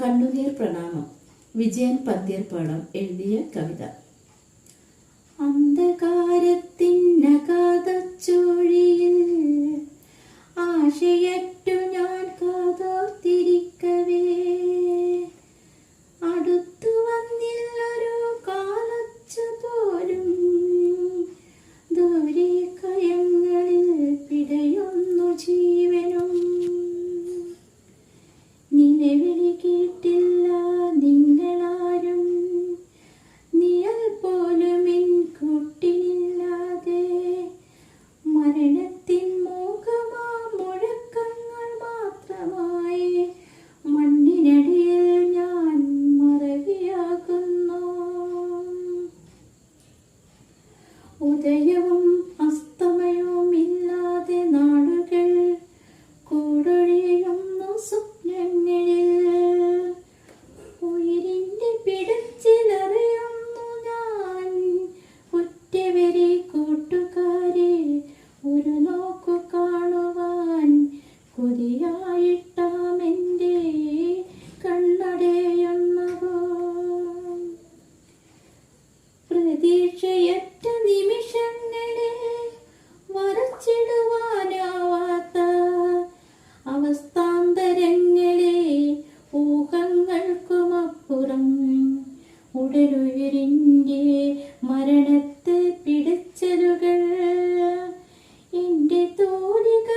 കണ്ണുനീർ പ്രണാമം. വിജയൻ പന്തീർപ്പാടം എഴുതിയ കവിത. അന്ധകാരത്തിനകാതച്ചോഴിയിൽ ആശയറ്റു ഞാൻ കാതോർത്തിരിക്കവേ, അടുത്തു വന്നില്ലൊരു കാലച്ചു പോലും ദൂരെ കയങ്ങളിൽ പിടയുന്നു ജീവനും. നിലവിളി കേട്ടില്ല നിങ്ങളാരും, നിഴൽ പോലും എൻ കൂട്ടിനില്ലാതെ. മരണത്തിൻ മൂകമാ മുഴക്കങ്ങൾ മാത്രമായി മണ്ണിനടിയിൽ ഞാൻ മറവിയാകുന്നു. ഉദയവും അസ്തമയവും ഇല്ലാതെ നാടുകൾ കൂടൊഴിയുന്നു സ്വപ്നങ്ങളിൽ. ഉയിരിന്റെ പിടച്ചിലറിയുന്നു ഞാൻ ഒറ്റവരെ കൂട്ടുകാരെ, ഒരു നോക്കു കാണുവാൻ കൊതിയായിട്ടാമെൻ്റെ കണ്ണടയുന്നതോ. പ്രതീക്ഷയറ്റ നിമിഷങ്ങളെ വരച്ചിടുവാനാവാത്ത അവസ്ഥാന്തരങ്ങളെ, ഊഹങ്ങൾക്കുമപ്പുറം ഉടലുയിരിൻ്റെ മരണത്തെ പിടിച്ചലുകൾ. എൻ്റെ തോലിക